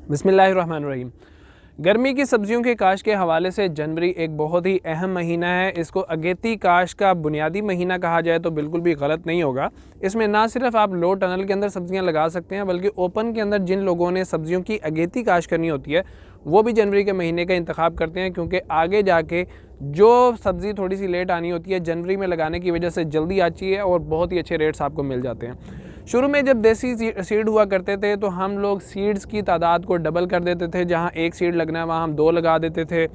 बिस्मिल्लाहिर्रहमानिर्रहीम। गर्मी की सब्जियों की काश्त के हवाले से जनवरी एक बहुत ही अहम महीना है। इसको अगेती काश्त का बुनियादी महीना कहा जाए तो बिल्कुल भी गलत नहीं होगा। इसमें ना सिर्फ आप लो टनल के अंदर सब्जियां लगा सकते हैं, बल्कि ओपन के अंदर जिन लोगों ने सब्जियों की अगेती काश्त करनी होती है वो भी जनवरी के महीने का इंतखाब करते हैं, क्योंकि आगे जाके जो सब्ज़ी थोड़ी सी लेट आनी होती है जनवरी में लगाने की वजह से जल्दी आती है और बहुत ही अच्छे रेट्स आपको मिल जाते हैं। शुरू में जब देसी सीड हुआ करते थे तो हम लोग सीड्स की तादाद को डबल कर देते थे। जहाँ एक सीड लगना है वहाँ हम 2 लगा देते थे।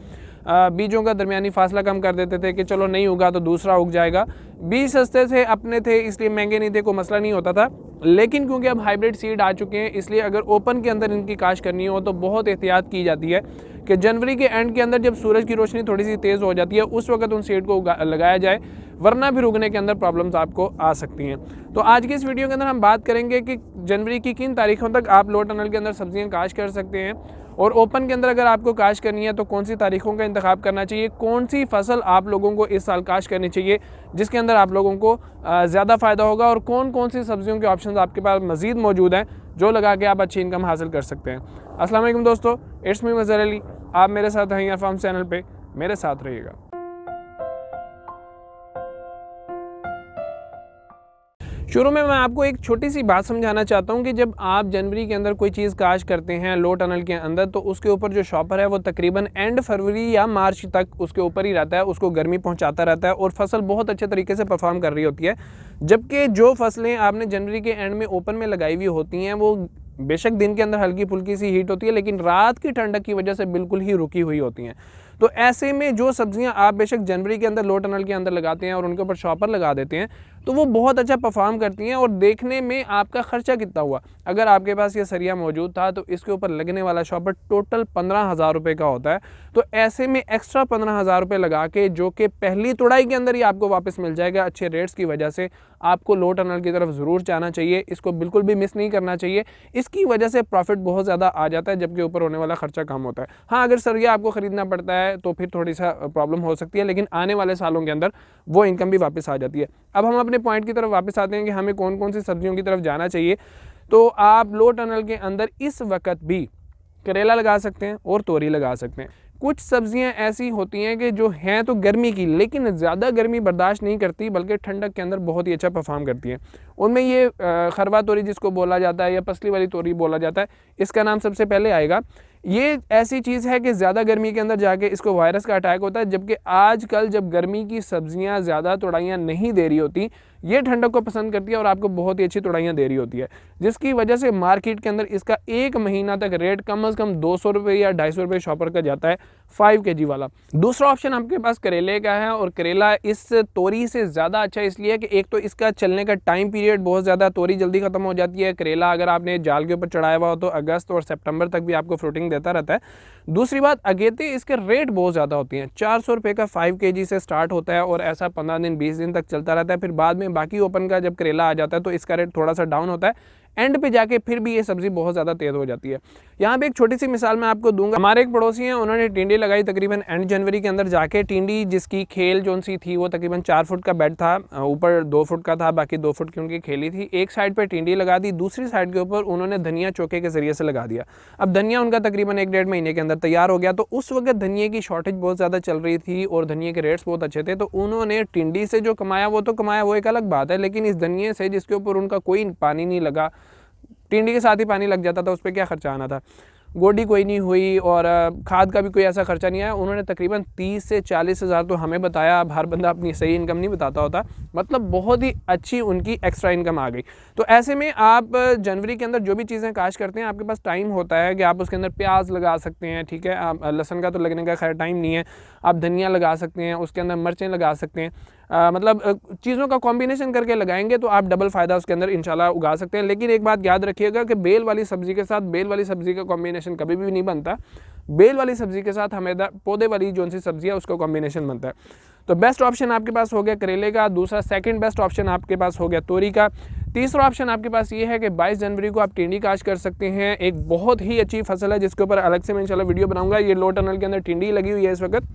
बीजों का दरमियानी फासला कम कर देते थे कि चलो नहीं उगा तो दूसरा उग जाएगा। बीज सस्ते थे, अपने थे, इसलिए महंगे नहीं थे, कोई मसला नहीं होता था। लेकिन क्योंकि अब हाइब्रिड सीड आ चुके हैं, इसलिए अगर ओपन के अंदर इनकी काश्त करनी हो तो बहुत एहतियात की जाती है कि जनवरी के एंड के अंदर जब सूरज की रोशनी थोड़ी सी तेज़ हो जाती है उस वक्त उन सीड को लगाया जाए, वरना फिर उगने के अंदर प्रॉब्लम्स आपको आ सकती हैं। तो आज की इस वीडियो के अंदर हम बात करेंगे कि जनवरी की किन तारीखों तक आप लो टनल के अंदर सब्जियां काश्त कर सकते हैं, और ओपन के अंदर अगर आपको काश्त करनी है तो कौन सी तारीखों का इंतखाब करना चाहिए, कौन सी फसल आप लोगों को इस साल काश्त करनी चाहिए जिसके अंदर आप लोगों को ज़्यादा फ़ायदा होगा, और कौन कौन सी सब्जियों के ऑप्शन आपके पास मज़ीद मौजूद हैं जो लगा के आप अच्छी इनकम हासिल कर सकते हैं। अस्सलाम वालेकुम दोस्तों, इट्स मी मज़हर अली। आप मेरे साथ हैं यार फार्म चैनल पे, मेरे साथ रहिएगा। शुरू में मैं आपको एक छोटी सी बात समझाना चाहता हूँ कि जब आप जनवरी के अंदर कोई चीज़ काश्त करते हैं लो टनल के अंदर, तो उसके ऊपर जो शॉपर है वो तकरीबन एंड फरवरी या मार्च तक उसके ऊपर ही रहता है, उसको गर्मी पहुँचाता रहता है और फसल बहुत अच्छे तरीके से परफॉर्म कर रही होती है। जबकि जो फसलें आपने जनवरी के एंड में ओपन में लगाई हुई होती हैं वो बेशक दिन के अंदर हल्की फुल्की सी हीट होती है, लेकिन रात की ठंडक की वजह से बिल्कुल ही रुकी हुई होती हैं। तो ऐसे में जो सब्जियां आप बेशक जनवरी के अंदर लो टनल के अंदर लगाते हैं और उनके ऊपर शॉपर लगा देते हैं तो वो बहुत अच्छा परफॉर्म करती हैं। और देखने में आपका खर्चा कितना हुआ, अगर आपके पास ये सरिया मौजूद था तो इसके ऊपर लगने वाला शॉपर टोटल 15,000 रुपये का होता है। तो ऐसे में एक्स्ट्रा 15,000 रुपये लगा के, जो कि पहली तुड़ाई के अंदर ही आपको वापस मिल जाएगा अच्छे रेट्स की वजह से, आपको लो टनल की तरफ ज़रूर जाना चाहिए। इसको बिल्कुल भी मिस नहीं करना चाहिए। इसकी वजह से प्रॉफिट बहुत ज़्यादा आ जाता है, जबकि ऊपर होने वाला खर्चा कम होता है। हाँ, अगर सरिया आपको ख़रीदना पड़ता है तो फिर थोड़ी सा प्रॉब्लम हो सकती है, लेकिन आने वाले सालों के अंदर वो इनकम भी वापस आ जाती है। अब हम अपने पॉइंट की तरफ वापस आते हैं कि हमें कौन कौन सी सब्जियों की तरफ जाना चाहिए। तो आप लो टनल के अंदर इस वक्त भी करेला लगा सकते हैं और तोरी लगा सकते हैं। कुछ सब्जियां ऐसी होती हैं कि जो हैं तो गर्मी की, लेकिन ज़्यादा गर्मी बर्दाश्त नहीं करती, बल्कि ठंडक के अंदर बहुत ही अच्छा परफॉर्म करती हैं। उनमें ये खरवा तोरी जिसको बोला जाता है या पसली वाली तोरी बोला जाता है, इसका नाम सबसे पहले आएगा। ये ऐसी चीज़ है कि ज़्यादा गर्मी के अंदर जाके इसको वायरस का अटैक होता है, जबकि आजकल जब गर्मी की सब्जियां ज़्यादा तुड़ाइयाँ नहीं दे रही होती, ये ठंडक को पसंद करती है और आपको बहुत ही अच्छी तुड़ाइयाँ दे रही होती है, जिसकी वजह से मार्केट के अंदर इसका 1 महीना तक रेट कम से कम 200 रुपये या 250 रुपये शॉपर का जाता है 5 kg वाला। दूसरा ऑप्शन आपके पास करेले का है, और करेला इस तोरी से ज़्यादा अच्छा इसलिए है कि एक तो इसका चलने का टाइम पीरियड बहुत ज़्यादा, तोरी जल्दी ख़त्म हो जाती है। करेला अगर आपने जाल के ऊपर चढ़ाया हुआ हो तो अगस्त और सितंबर तक भी आपको फ्रूटिंग देता रहता है। दूसरी बात, अगेती इसके रेट बहुत ज़्यादा होती हैं। 400 रुपये का 5 kg से स्टार्ट होता है और ऐसा 15 दिन 20 दिन तक चलता रहता है। फिर बाद में बाकी ओपन का जब करेला आ जाता है तो इसका रेट थोड़ा सा डाउन होता है, एंड पे जाके फिर भी ये सब्ज़ी बहुत ज़्यादा तेज़ हो जाती है। यहाँ पे एक छोटी सी मिसाल मैं आपको दूंगा। हमारे एक पड़ोसी हैं, उन्होंने टिंडी लगाई तकरीबन एंड जनवरी के अंदर जाके। टिंडी जिसकी खेल जो सी थी वो तकरीबन 4 फुट का बेड था, ऊपर 2 फुट का था, बाकी 2 फुट की उनकी खेली थी। एक साइड पर टिंडी लगा दी, दूसरी साइड के ऊपर उन्होंने धनिया चौके के ज़रिए से लगा दिया। अब धनिया उनका तकरीबन 1-1.5 महीने के अंदर तैयार हो गया। तो उस वक्त धनिया की शॉर्टेज बहुत ज़्यादा चल रही थी और धनिया के रेट्स बहुत अच्छे थे। तो उन्होंने टिंडी से जो कमाया वो तो कमाया, वो एक अलग बात है, लेकिन इस धनिये से जिसके ऊपर उनका कोई पानी नहीं लगा, टिंडी के साथ ही पानी लग जाता था, उस पर क्या खर्चा आना था, गोडी कोई नहीं हुई और खाद का भी कोई ऐसा खर्चा नहीं आया। उन्होंने तकरीबन 30 से 40 हज़ार तो हमें बताया। अब हर बंदा अपनी सही इनकम नहीं बताता होता, मतलब बहुत ही अच्छी उनकी एक्स्ट्रा इनकम आ गई। तो ऐसे में आप जनवरी के अंदर जो भी चीज़ें काश्त करते हैं, आपके पास टाइम होता है कि आप उसके अंदर प्याज लगा सकते हैं, ठीक है, आप लहसुन का तो लगने का खैर टाइम नहीं है, आप धनिया लगा सकते हैं, उसके अंदर मिर्चें लगा सकते हैं। मतलब चीज़ों का कॉम्बिनेशन करके लगाएंगे तो आप डबल फ़ायदा उसके अंदर इंशाल्लाह उगा सकते हैं। लेकिन एक बात याद रखिएगा कि बेल वाली सब्ज़ी के साथ बेल वाली सब्ज़ी का कॉम्बिनेशन कभी भी नहीं बनता। बेल वाली सब्ज़ी के साथ हमें पौधे वाली जो सी सब्ज़ी है उसका कॉम्बिनेशन बनता है। तो बेस्ट ऑप्शन आपके पास हो गया करेले का। दूसरा सेकंड बेस्ट ऑप्शन आपके पास हो गया तोरी का। तीसरा ऑप्शन आपके पास ये है कि 22 जनवरी को आप टिंडी काश्त कर सकते हैं। एक बहुत ही अच्छी फसल है जिसके ऊपर अलग से मैं इंशाल्लाह वीडियो बनाऊंगा। ये लो टनल के अंदर टिंडी लगी हुई है इस वक्त,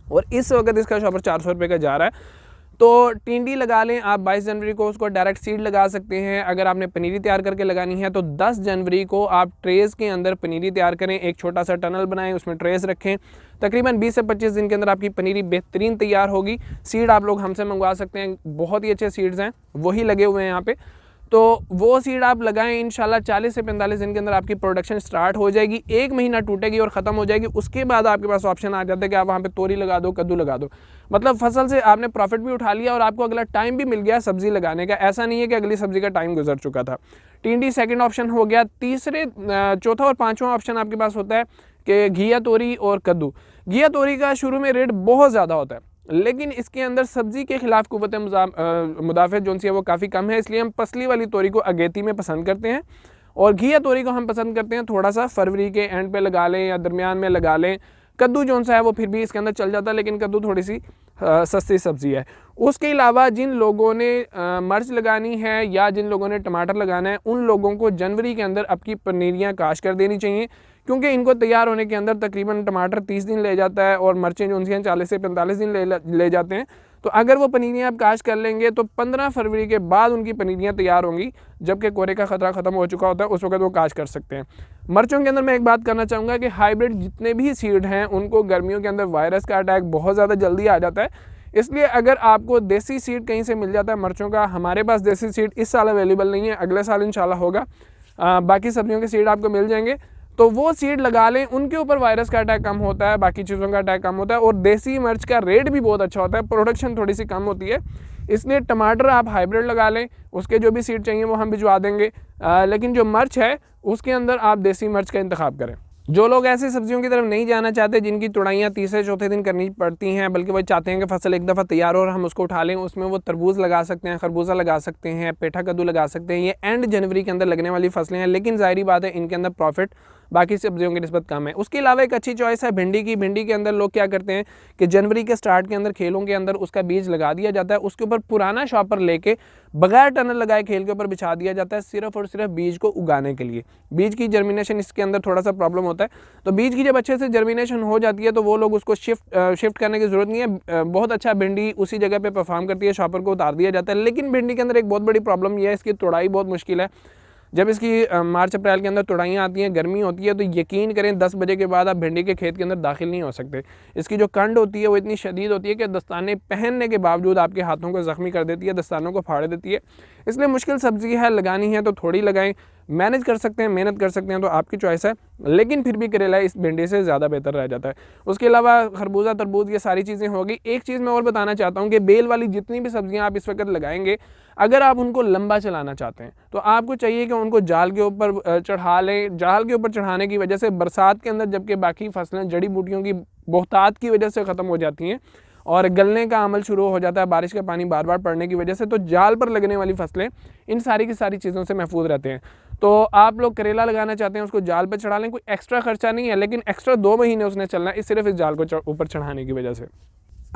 और इस वक्त इसका शॉपर 400 रुपये का जा रहा है। तो टिंडी लगा लें आप 22 जनवरी को, उसको डायरेक्ट सीड लगा सकते हैं। अगर आपने पनीरी तैयार करके लगानी है तो 10 जनवरी को आप ट्रेज़ के अंदर पनीरी तैयार करें, एक छोटा सा टनल बनाएं, उसमें ट्रेज़ रखें। तकरीबन 20 से 25 दिन के अंदर आपकी पनीरी बेहतरीन तैयार होगी। सीड आप लोग हमसे मंगवा सकते हैं, बहुत ही अच्छे सीड्स हैं, वही लगे हुए हैं यहाँ पे। तो वो सीड आप लगाएं, इंशाल्लाह 40 से 45 दिन के अंदर आपकी प्रोडक्शन स्टार्ट हो जाएगी। 1 महीना टूटेगी और ख़त्म हो जाएगी। उसके बाद आपके पास ऑप्शन आ जाता है कि आप वहाँ पे तोरी लगा दो, कद्दू लगा दो। मतलब फसल से आपने प्रॉफिट भी उठा लिया और आपको अगला टाइम भी मिल गया सब्जी लगाने का। ऐसा नहीं है कि अगली सब्जी का टाइम गुजर चुका था। टिंडी सेकंड ऑप्शन हो गया। चौथा और पाँचवां ऑप्शन आपके पास होता है कि घिया तोरी और कद्दू। घिया तोरी का शुरू में रेट बहुत ज़्यादा होता है, लेकिन इसके अंदर सब्जी के खिलाफ कुव्वत मुदाफ़त जो सी है वो काफ़ी कम है, इसलिए हम पसली वाली तोरी को अगेती में पसंद करते हैं। और घिया तोरी को हम पसंद करते हैं थोड़ा सा फरवरी के एंड पे लगा लें या दरमियान में लगा लें। कद्दू जो सा है वो फिर भी इसके अंदर चल जाता है, लेकिन कद्दू थोड़ी सी सस्ती सब्जी है। उसके अलावा जिन लोगों ने मिर्च लगानी है या जिन लोगों ने टमाटर लगाना है, उन लोगों को जनवरी के अंदर अपनी पनीरियाँ काश कर देनी चाहिए, क्योंकि इनको तैयार होने के अंदर तकरीबन टमाटर 30 दिन ले जाता है और मिर्चें जो हैं 40 से 45 दिन ले जाते हैं। तो अगर वो पनीरियाँ आप काश कर लेंगे तो 15 फरवरी के बाद उनकी पनीरियाँ तैयार होंगी, जबकि कोरे का ख़तरा ख़त्म हो चुका होता है, उस वक्त वो काश कर सकते हैं। मिर्चों के अंदर मैं एक बात करना चाहूँगा कि हाइब्रिड जितने भी सीड हैं उनको गर्मियों के अंदर वायरस का अटैक बहुत ज़्यादा जल्दी आ जाता है। इसलिए अगर आपको देसी सीड कहीं से मिल जाता है मिर्चों का, हमारे पास देसी सीड इस साल अवेलेबल नहीं है, अगले साल इंशाल्लाह होगा, बाकी सब्जियों के सीड आपको मिल जाएंगे, तो वो सीड लगा लें। उनके ऊपर वायरस का अटैक कम होता है, बाकी चीज़ों का अटैक कम होता है और देसी मिर्च का रेट भी बहुत अच्छा होता है, प्रोडक्शन थोड़ी सी कम होती है। इसलिए टमाटर आप हाइब्रिड लगा लें, उसके जो भी सीड चाहिए वो हम भिजवा देंगे, लेकिन जो मिर्च है उसके अंदर आप देसी मिर्च का इंतखाब करें। जो लोग ऐसी सब्जियों की तरफ नहीं जाना चाहते, जिनकी तुड़ाइयाँ तीसरे चौथे दिन करनी पड़ती हैं, बल्कि वो चाहते हैं कि फसल एक दफ़ा तैयार हो और हम उसको उठा लें, उसमें वो तरबूज लगा सकते हैं, खरबूजा लगा सकते हैं, पेठा कद्दू लगा सकते हैं। ये एंड जनवरी के अंदर लगने वाली फसलें हैं, लेकिन ज़ाहिरी बात है इनके अंदर प्रॉफिट बाकी सब्जियों की निस्बत कम है। उसके अलावा एक अच्छी चॉइस है भिंडी की। भिंडी के अंदर लोग क्या करते हैं कि जनवरी के स्टार्ट के अंदर खेलों के अंदर उसका बीज लगा दिया जाता है, उसके ऊपर पुराना शॉपर लेके बगैर टनल लगाए खेल के ऊपर बिछा दिया जाता है, सिर्फ और सिर्फ बीज को उगाने के लिए। बीज की जर्मिनेशन इसके अंदर थोड़ा सा प्रॉब्लम होता है, तो बीज की जब अच्छे से जर्मिनेशन हो जाती है तो वो लोग उसको शिफ्ट करने की ज़रूरत नहीं है। बहुत अच्छा भिंडी उसी जगह पे परफॉर्म करती है, शॉपर को उतार दिया जाता है। लेकिन भिंडी के अंदर एक बहुत बड़ी प्रॉब्लम यह है, इसकी तोड़ाई बहुत मुश्किल है। जब इसकी मार्च अप्रैल के अंदर तुड़ाइयाँ आती हैं, गर्मी होती है, तो यकीन करें 10 बजे के बाद आप भिंडी के खेत के अंदर दाखिल नहीं हो सकते। इसकी जो कंड होती है वो इतनी शदीद होती है कि दस्ताने पहनने के बावजूद आपके हाथों को ज़ख्मी कर देती है, दस्तानों को फाड़ देती है। इसलिए मुश्किल सब्जी है, लगानी है तो थोड़ी लगाएं, मैनेज कर सकते हैं, मेहनत कर सकते हैं तो आपकी चॉइस है, लेकिन फिर भी करेला इस भिंडी से ज़्यादा बेहतर रह जाता है। उसके अलावा खरबूजा तरबूज ये सारी चीज़ें हो गई। एक चीज़ मैं और बताना चाहता हूँ कि बेल वाली जितनी भी सब्जियाँ आप इस वक्त लगाएंगे, अगर आप उनको लंबा चलाना चाहते हैं तो आपको चाहिए कि उनको जाल के ऊपर चढ़ा लें। जाल के ऊपर चढ़ाने की वजह से बरसात के अंदर जबकि बाकी फसलें जड़ी बूटियों की बहुतात की वजह से ख़त्म हो जाती हैं और गलने का अमल शुरू हो जाता है बारिश का पानी बार बार पड़ने की वजह से, तो जाल पर लगने वाली फसलें इन सारी की सारी चीज़ों से महफूज रहते हैं। तो आप लोग करेला लगाना चाहते हैं उसको जाल पर चढ़ा लें, कोई एक्स्ट्रा खर्चा नहीं है, लेकिन एक्स्ट्रा 2 महीने उसने चलना है सिर्फ इस जाल को ऊपर चढ़ाने की वजह से।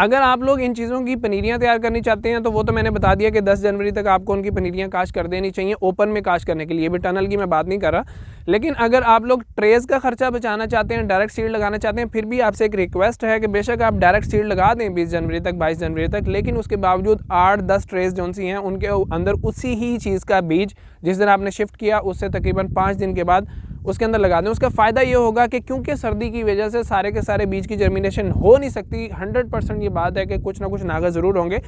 अगर आप लोग इन चीज़ों की पनीरियाँ तैयार करनी चाहते हैं तो वो तो मैंने बता दिया कि 10 जनवरी तक आपको उनकी पनीरियाँ काश कर देनी चाहिए, ओपन में काश करने के लिए भी, टनल की मैं बात नहीं कर रहा। लेकिन अगर आप लोग ट्रेज़ का खर्चा बचाना चाहते हैं, डायरेक्ट सीड लगाना चाहते हैं, फिर भी आपसे एक रिक्वेस्ट है कि बेशक आप डायरेक्ट सीड लगा दें 20 जनवरी तक 22 जनवरी तक, लेकिन उसके बावजूद 8-10 ट्रेज़ जो सी हैं उनके अंदर उसी ही चीज़ का बीज जिस दिन आपने शिफ्ट किया उससे तकरीबन 5 दिन के बाद उसके अंदर लगा दें। उसका फ़ायदा ये होगा कि क्योंकि सर्दी की वजह से सारे के सारे बीज की जर्मिनेशन हो नहीं सकती, 100% ये बात है कि कुछ ना कुछ नागे ज़रूर होंगे।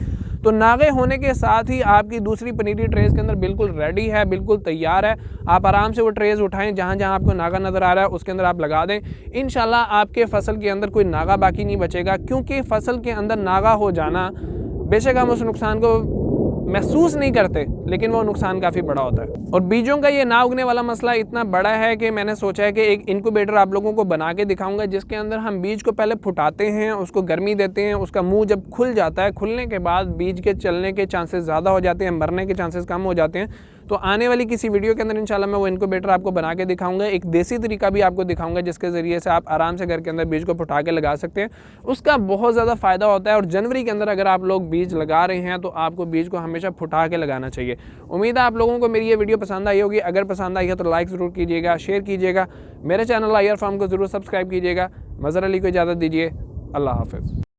तो नागे होने के साथ ही आपकी दूसरी पनीरी ट्रेज़ के अंदर बिल्कुल रेडी है, बिल्कुल तैयार है। आप आराम से वो ट्रेज़ उठाएं, जहाँ जहाँ आपको नागा नज़र आ रहा है उसके अंदर आप लगा दें। इंशाल्लाह आपके फसल के अंदर कोई नागा बाकी नहीं बचेगा, क्योंकि फसल के अंदर नागा हो जाना, बेशक हम उस नुकसान को महसूस नहीं करते, लेकिन वो नुकसान काफ़ी बड़ा होता है। और बीजों का ये ना उगने वाला मसला इतना बड़ा है कि मैंने सोचा है कि एक इनक्यूबेटर आप लोगों को बना के दिखाऊंगा, जिसके अंदर हम बीज को पहले फुटाते हैं, उसको गर्मी देते हैं, उसका मुंह जब खुल जाता है, खुलने के बाद बीज के चलने के चांसेस ज़्यादा हो जाते हैं, मरने के चांसेस कम हो जाते हैं। तो आने वाली किसी वीडियो के अंदर इंशाल्लाह मैं वो इनक्यूबेटर आपको बना के दिखाऊंगा, एक देसी तरीका भी आपको दिखाऊंगा जिसके ज़रिए से आप आराम से घर के अंदर बीज को फुटा के लगा सकते हैं। उसका बहुत ज़्यादा फ़ायदा होता है। और जनवरी के अंदर अगर आप लोग बीज लगा रहे हैं तो आपको बीज को हमेशा फुटा के लगाना चाहिए। उम्मीद है आप लोगों को मेरी ये वीडियो पसंद आई होगी। अगर पसंद आई है तो लाइक ज़रूर कीजिएगा, शेयर कीजिएगा, मेरे चैनल IR फार्म को ज़रूर सब्सक्राइब कीजिएगा। मज़हर अली को इजाज़त दीजिए, अल्लाह हाफ़िज़।